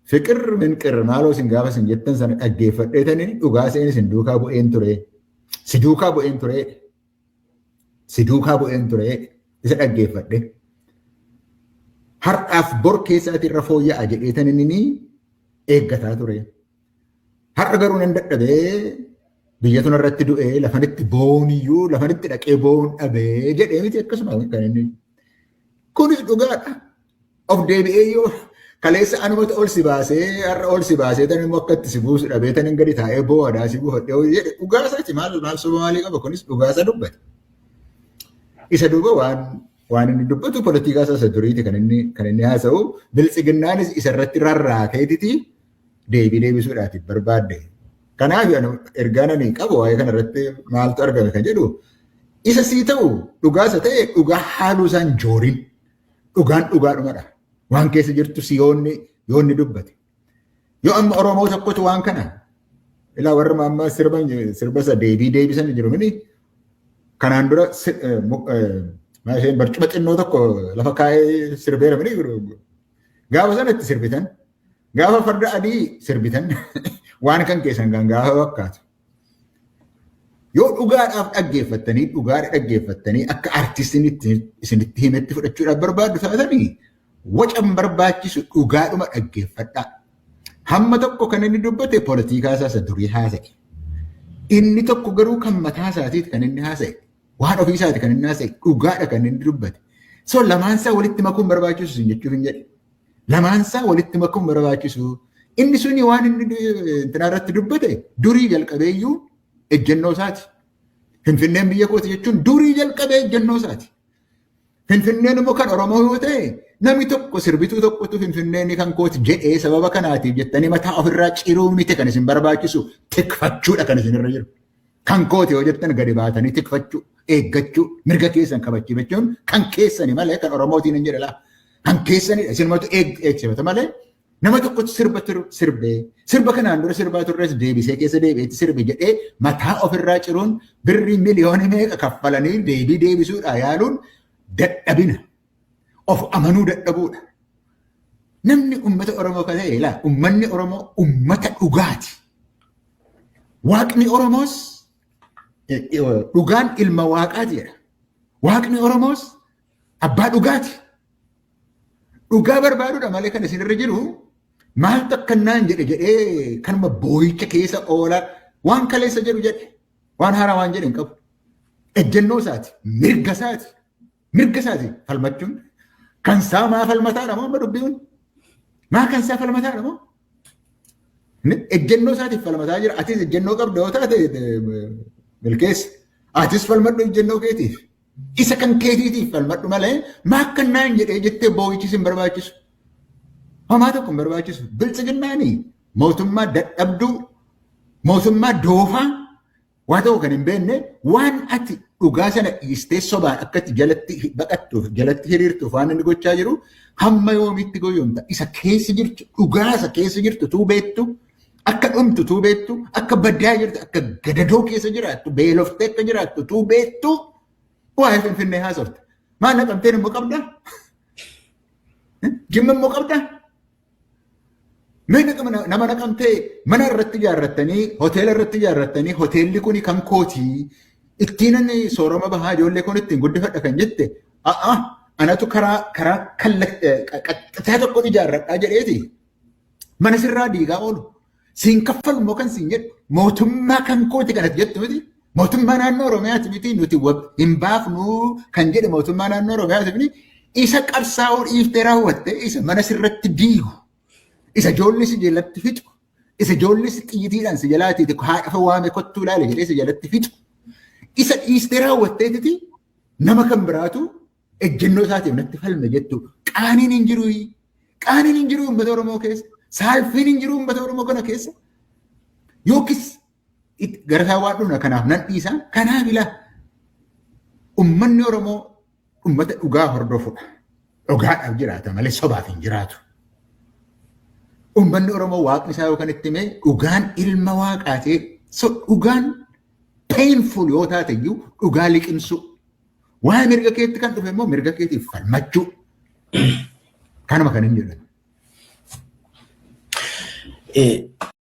Fiqir minqir maaloo isin gaafa isin jettan sana dhaggeeffadheetanii dhugaa seenis isin duukaa bu'een ture. Si duukaa bu'een ture. Si duukaa bu'een ture. Isa dhaggeeffadhe. Har'aaf bor keessaati irra fooyya'a jedheetanii eeggataa ture. Har'a garuu nan dadhabee biyya tun irratti du'ee lafanitti booniyyuu lafanitti dhaqee boon dhabee jedhee miti akkasuma kan inni. Kunis dhugaadha. Of deebi'ee yoo kaleessa anumata ol si baasee har'a ol si baasee tan immoo akka itti si buusu dhabee tan hin gadi taa'ee boo'aadhaa si buufadhee jedhe dhugaasaati maal soba maalii qaba kunis dhugaasa dubbate. Isa duuba waan inni dubbatu poolitikaa isa duriiti kan inni haasa'u biltsiginnaanis isa irratti rarraateetiti deebisuudhaaf barbaadde. Kanaaf ergaan ani qabu waa'ee kana irratti maaltu argame kan jedhu isa sii ta'u dhugaasa ta'e dhugaa haaluu isaan jooriin dhugaan dhugaadhumadha. Waan keessa jirtu si yoonni dubbate. Yoo amma Oromoo tokkotu waan kana ilaa warra amma sirba isa deebisan jiru mini kanaan dura barcuma xinnoo tokko lafa kaa'ee sirbeera mini gaafa sanatti sirbitan gaafa farda adii sirbitan waan kan keessan kan gaafa fakkaatu. Yoo dhugaadhaaf dhaggeeffattanii akka artistiin isinitti himetti fudhachuudhaaf barbaaddu taatanii wacan barbaachisu dhugaadhuma dhaggeeffadhaa. Hamma tokko kan inni dubbate poolitikaa isaa durii haasa'e. Inni tokko garuu kan mataa isaatiiti kan inni haasa'e. Waan ofii isaati kan inni haasa'e dhugaadha kan inni dubbate. So lamaansaa walitti makuun barbaachisu jechuuf hin jedhe. Lamaansaa walitti makuun barbaachisu. Inni suni waan inni irratti dubbate durii jalqabeeyyuu ejjennoo isaati. Finfinneen biyya kooti jechuun durii jalqabee ejjennoo isaati. Finfinneen immoo kan Oromoo yoo ta'e namni tokko sirbituu tokkotu Finfinneen kan kooti jedhee sababa kanaatiif jettanii mataa ofirraa ciruu miti kan isin barbaachisu tikfachuudha kan isin irra jiru. Kan kooti yoo jettan gadi baatanii tikfachuu, eeggachuu, mirga keessan kabachiifachuun kan keessani malee kan Oromootiin hin jedhala. Kan keessanidha. Isinumatu eegsifata malee nama tokkotu sirba kanaan dura sirbaa turres deebisee keessa deebi'eetti sirbi jedhee mataa ofirraa ciruun birrii miliyoona meeqa kaffalanii deebisuudha yaaluun dadhabina. Of amanuu dadhabuudha. Namni uummata Oromoo kan ta'e ilaa uummanni Oromoo uummata dhugaati. Waaqni Oromoos dhugaan ilma waaqaati jedha. Waaqni Oromoos abbaa dhugaati. Dhugaa barbaaduudha malee kan isinirra jiru maal takkannaan jedhee kanuma boo'icha keessa oola waan kaleessa jedhu jedhe waan haaraa waan jedhe hin qabu. Ejjennoo isaati, mirga isaati falmachuun kan isaa maa falmataa namoo amma dubbiin maa kan isaa falmataa namoo ejjennoo isaatiif falmataa jira. Atis ejjennoo qabda yoo taate milkeessa atis falmadhu ejjennoo keetiif. Isa kan keetiitiif falmadhu malee maa akkannaan jedhee jettee boo'ichis hin barbaachisu. Homaa tokko hin barbaachisu. Biltsiginnaanii mootummaa dadhabduu, mootummaa doofaa waa ta'u kan hin beekne waan ati dhugaa sana dhiistee sobaan akkatti jalatti baqattuuf, jalatti hiriirtuuf waan inni gochaa jiru hamma yoomitti goyoomta. Isa keessa jirtu, dhugaa isa keessa jirtu tuu beektu, akka dhumtu tuu beektu, akka baddaa jirtu, akka gadadoo keessa jiraattu, beeloftee akka jiraattu tuu beektu. Waa'ee Finfinnee haasofte. Maal naqamteen immoo qabdaa? Jimma immoo qabdaa? Nama naqamtee mana irratti ijaarrattanii, hoteela irratti ijaarrattanii, hoteelli kun kan kootii ittiin sooroma bahaa ijoollee kun ittiin guddifadha kan jette, anatu karaa qaxxitaa tokko ijaarradhaa jedheeti. Mana sirraa diigaa oolu. Siin kaffalu immoo kan siin jedhu mootummaa kan kooti kanatti jettu miti. Mootummaa naannoo Oromiyaati miti nuti hin baafnu kan jedhe mootummaa naannoo Oromiyaati miti isa qabsaa'uu dhiiftee raawwatte isa mana sirratti diigu isa ijoollee si jalatti fixu isa ijoollee si xiyyiitiidhaan si jalaatiiti haadha waame kottuu ilaale jedhee si jalatti fixu isa dhiistee raawwatteetiti nama kan biraatu ejjennoo isaatiif natti falme jettu qaaniin hin jiru uummata Oromoo keessa saalfiin hin jiru uummata Oromoo kana keessa yookiis garasaa waan dhufna kanaaf nan dhiisa. Kanaaf ilaa uummanni Oromoo uummata dhugaa hordofudha. Dhugaadhaaf jiraata malee sobaaf hin jiraatu. Uummanni Oromoo waaqni isaa yookaan itti himee dhugaan ilma waaqaatee dhugaan painful yoo taate iyyuu dhugaa liqimsu. Waa'ee mirga keetti kan dhufe immoo mirga keetiif falmachuu. Kanuma kan hin jedhan.